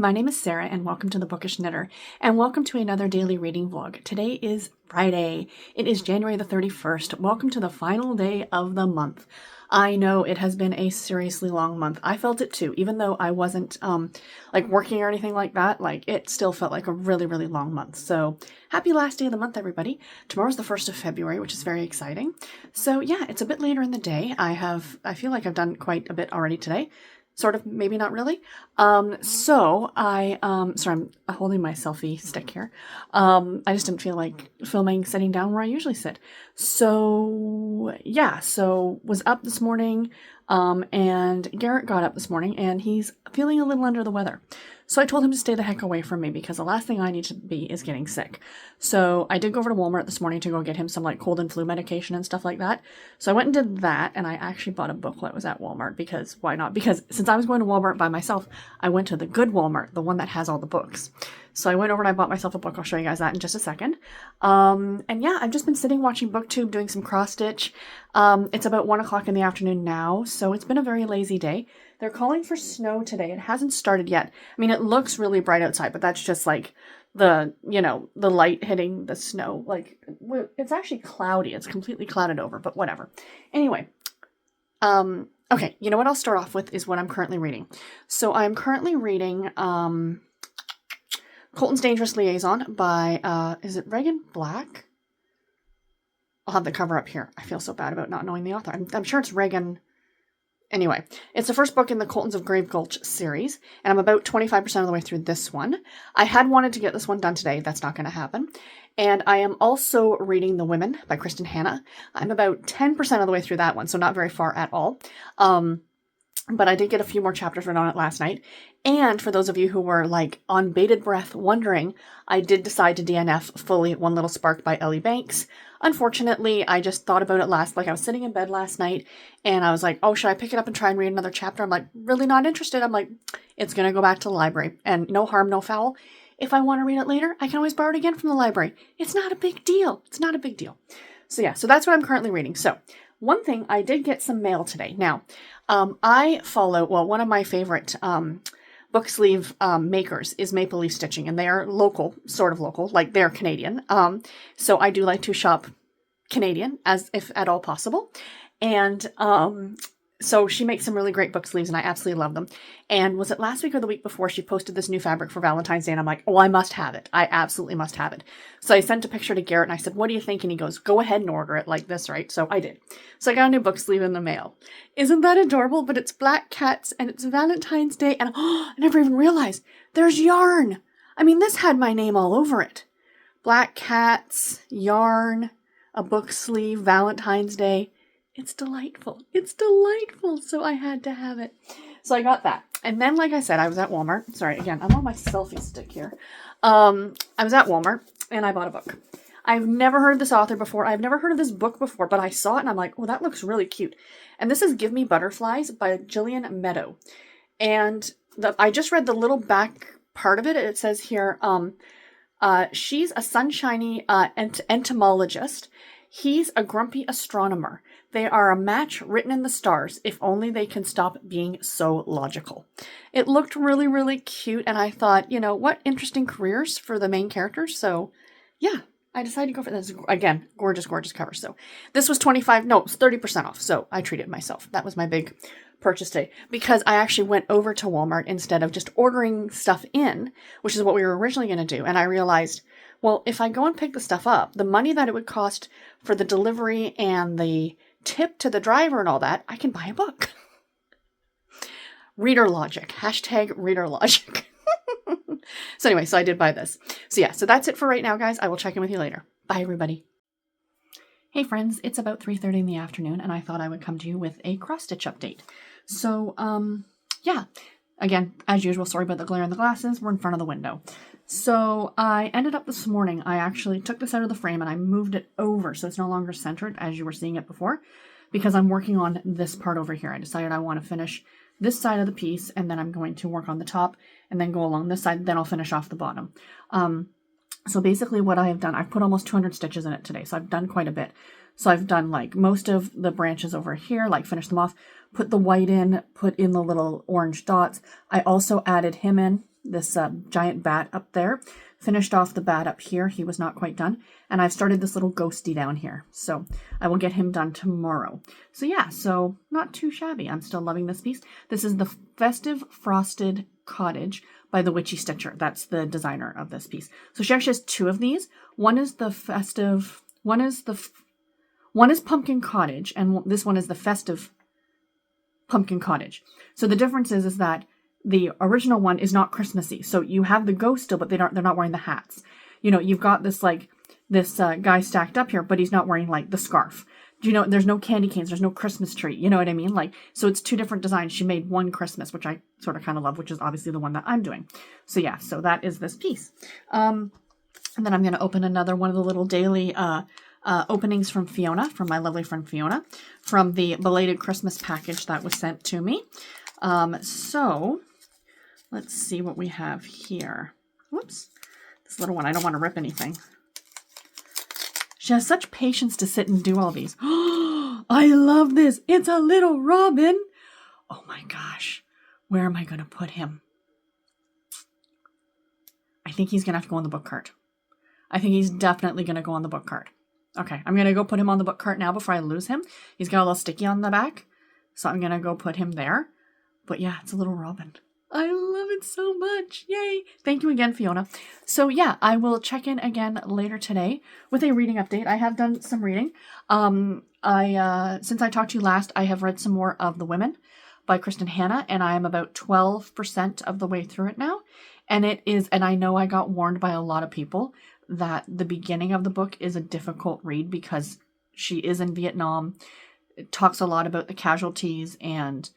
My name is Sarah and welcome to the Bookish Knitter and welcome to another daily reading vlog. Today is Friday. It is January the 31st. Welcome to the final day of the month. I know it has been a seriously long month. I felt it too, even though I wasn't like working or anything like that. Like it still felt like a really, really long month. So happy last day of the month, everybody. Tomorrow's the 1st of February, which is very exciting. So yeah, it's a bit later in the day. I feel like I've done quite a bit already today. Sort of, maybe not really. Sorry, I'm holding my selfie stick here. I just didn't feel like filming sitting down where I usually sit. So yeah, was up this morning, and Garrett got up this morning and he's feeling a little under the weather. So I told him to stay the heck away from me because the last thing I need to be is getting sick. So I did go over to Walmart this morning to go get him some like cold and flu medication and stuff like that. So I went and did that, and I actually bought a book while I was at Walmart because why not? Because since I was going to Walmart by myself, I went to the good Walmart, the one that has all the books. So I went over and I bought myself a book. I'll show you guys that in just a second. And yeah, I've just been sitting watching BookTube, doing some cross stitch. It's about 1 o'clock in the afternoon now, so it's been a very lazy day. They're calling for snow today. It hasn't started yet. I mean, it looks really bright outside, but that's just like the light hitting the snow. Like, it's actually cloudy. It's completely clouded over, but whatever. Anyway, okay, you know what I'll start off with is what I'm currently reading. So I'm currently reading Colton's Dangerous Liaison by, is it Regan Black? I'll have the cover up here. I feel so bad about not knowing the author. I'm sure it's Regan. Anyway, it's the first book in the Coltons of Grave Gulch series, and I'm about 25% of the way through this one. I had wanted to get this one done today. That's not going to happen. And I am also reading The Women by Kristen Hanna. I'm about 10% of the way through that one, so not very far at all. But I did get a few more chapters read on it last night. And for those of you who were like on bated breath wondering, I did decide to DNF fully One Little Spark by Ellie Banks. Unfortunately, I just thought about it I was sitting in bed last night and I was like, oh, should I pick it up and try and read another chapter? I'm like, really not interested. I'm like, it's going to go back to the library and no harm, no foul. If I want to read it later, I can always borrow it again from the library. It's not a big deal. It's not a big deal. So yeah, so that's what I'm currently reading. So one thing, I did get some mail today. Now, I follow, one of my favorite book sleeve makers is Maple Leaf Stitching, and they are local, sort of local, like they're Canadian. So I do like to shop Canadian, as if at all possible. And so she makes some really great book sleeves, and I absolutely love them. And was it last week or the week before she posted this new fabric for Valentine's Day, and I'm like, oh, I must have it. I absolutely must have it. So I sent a picture to Garrett, and I said, what do you think? And he goes, go ahead and order it like this, right? So I did. So I got a new book sleeve in the mail. Isn't that adorable? But it's black cats, and it's Valentine's Day, and I never even realized there's yarn. I mean, this had my name all over it. Black cats, yarn, a book sleeve, Valentine's Day. It's delightful. It's delightful. So I had to have it. So I got that. And then, like I said, I was at Walmart. Sorry, again, I'm on my selfie stick here. I was at Walmart and I bought a book. I've never heard of this author before. I've never heard of this book before, but I saw it and I'm like, oh, that looks really cute. And this is Give Me Butterflies by Gillian Meadow. And I just read the little back part of it. It says here, she's a sunshiny entomologist. He's a grumpy astronomer. They are a match written in the stars, if only they can stop being so logical. It looked really, really cute, and I thought, you know, what interesting careers for the main characters. So, yeah, I decided to go for this. Again, gorgeous, gorgeous cover. So, this was 30% off, so I treated myself. That was my big purchase day, because I actually went over to Walmart instead of just ordering stuff in, which is what we were originally going to do, and I realized, well, if I go and pick the stuff up, the money that it would cost for the delivery and the tip to the driver and all that, I can buy a book. Reader logic. Hashtag reader logic. So anyway, so I did buy this. So yeah, so that's it for right now, guys. I will check in with you later. Bye, everybody. Hey, friends. It's about 3:30 in the afternoon, and I thought I would come to you with a cross-stitch update. So, yeah. Again, as usual, sorry about the glare in the glasses. We're in front of the window. So I ended up this morning, I actually took this out of the frame and I moved it over so it's no longer centered as you were seeing it before, because I'm working on this part over here. I decided I want to finish this side of the piece, and then I'm going to work on the top and then go along this side, then I'll finish off the bottom. So basically what I have done, I've put almost 200 stitches in it today, so I've done quite a bit. So I've done like most of the branches over here, like finish them off, put the white in, put in the little orange dots. I also added him in this giant bat up there. Finished off the bat up here. He was not quite done. And I've started this little ghosty down here. So I will get him done tomorrow. So yeah, so not too shabby. I'm still loving this piece. This is the Festive Frosted Cottage by the Witchy Stitcher. That's the designer of this piece. So she actually has two of these. One is the festive, one is Pumpkin Cottage, and this one is the Festive Pumpkin Cottage. So the difference is that the original one is not Christmassy. So you have the ghost still, but they're not wearing the hats. You know, you've got this guy stacked up here, but he's not wearing like the scarf. You know, there's no candy canes, there's no Christmas tree. You know what I mean? Like, so it's two different designs. She made one Christmas, which I sort of kind of love, which is obviously the one that I'm doing. So yeah, so that is this piece. And then I'm going to open another one of the little daily openings from Fiona, from my lovely friend Fiona, from the belated Christmas package that was sent to me. So let's see what we have here. Whoops, this little one, I don't want to rip anything. She has such patience to sit and do all these. Oh, I love this. It's a little Robin. Oh my gosh. Where am I going to put him? I think he's going to have to go on the book cart. I think he's definitely going to go on the book cart. Okay, I'm going to go put him on the book cart now before I lose him. He's got a little sticky on the back, so I'm going to go put him there. But yeah, it's a little Robin. I love it so much. Yay. Thank you again, Fiona. So yeah, I will check in again later today with a reading update. I have done some reading. Since I talked to you last, I have read some more of The Women by Kristen Hanna, and I am about 12% of the way through it now. And I know I got warned by a lot of people that the beginning of the book is a difficult read because she is in Vietnam. It talks a lot about the casualties and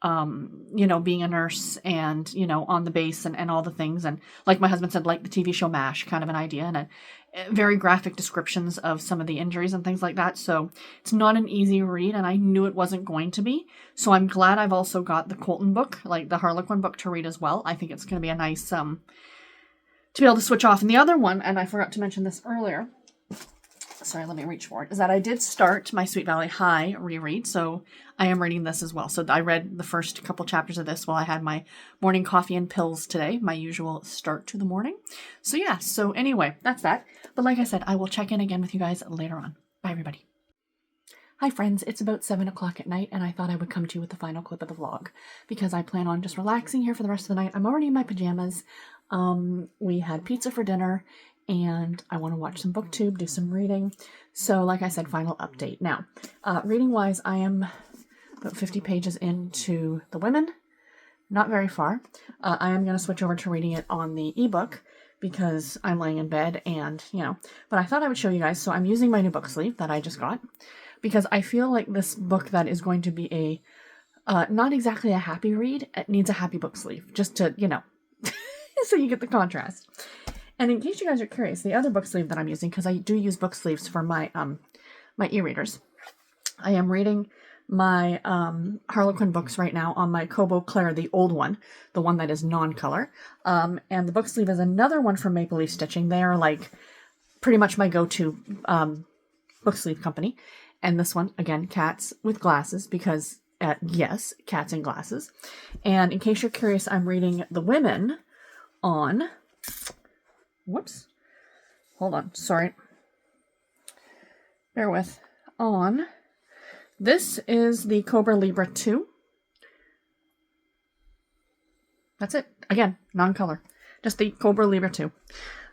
being a nurse and, on the base and all the things. And like my husband said, like the TV show MASH, kind of an idea, and very graphic descriptions of some of the injuries and things like that. So it's not an easy read, and I knew it wasn't going to be. So I'm glad I've also got the Colton book, like the Harlequin book, to read as well. I think it's going to be a nice, to be able to switch off. And the other one, and I forgot to mention this earlier, sorry, let me reach for it, is that I did start my Sweet Valley High reread, so I am reading this as well. So I read the first couple chapters of this while I had my morning coffee and pills today, my usual start to the morning. So yeah, so anyway, that's that. But like I said, I will check in again with you guys later on. Bye, everybody. Hi, friends. It's about 7 o'clock at night, and I thought I would come to you with the final clip of the vlog because I plan on just relaxing here for the rest of the night. I'm already in my pajamas. We had pizza for dinner, and I want to watch some booktube, do some reading. So like I said, final update. Now, reading wise, I am about 50 pages into The Women. Not very far. I am going to switch over to reading it on the ebook because I'm laying in bed and, but I thought I would show you guys. So I'm using my new book sleeve that I just got because I feel like this book that is going to be not exactly a happy read, it needs a happy book sleeve just to, so you get the contrast. And in case you guys are curious, the other book sleeve that I'm using, because I do use book sleeves for my my e-readers, I am reading my Harlequin books right now on my Kobo Claire, the old one, the one that is non-color. And the book sleeve is another one from Maple Leaf Stitching. They are like pretty much my go-to book sleeve company. And this one, again, cats with glasses, because yes, cats and glasses. And in case you're curious, I'm reading The Women on... Whoops. Hold on. Sorry. Bear with. On. This is the Cobra Libra 2. That's it. Again, non-color. Just the Cobra Libra 2.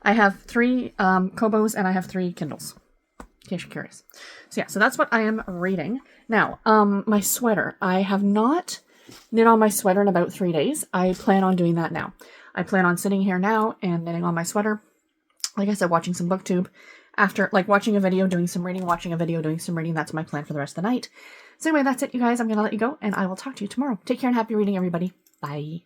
I have 3 Kobos and I have 3 Kindles. In case you're curious. So yeah, so that's what I am reading. Now, my sweater. I have not knit on my sweater in about 3 days. I plan on doing that now. I plan on sitting here now and knitting on my sweater. Like I said, watching some booktube. After, watching a video, doing some reading, watching a video, doing some reading. That's my plan for the rest of the night. So anyway, that's it, you guys. I'm going to let you go, and I will talk to you tomorrow. Take care and happy reading, everybody. Bye.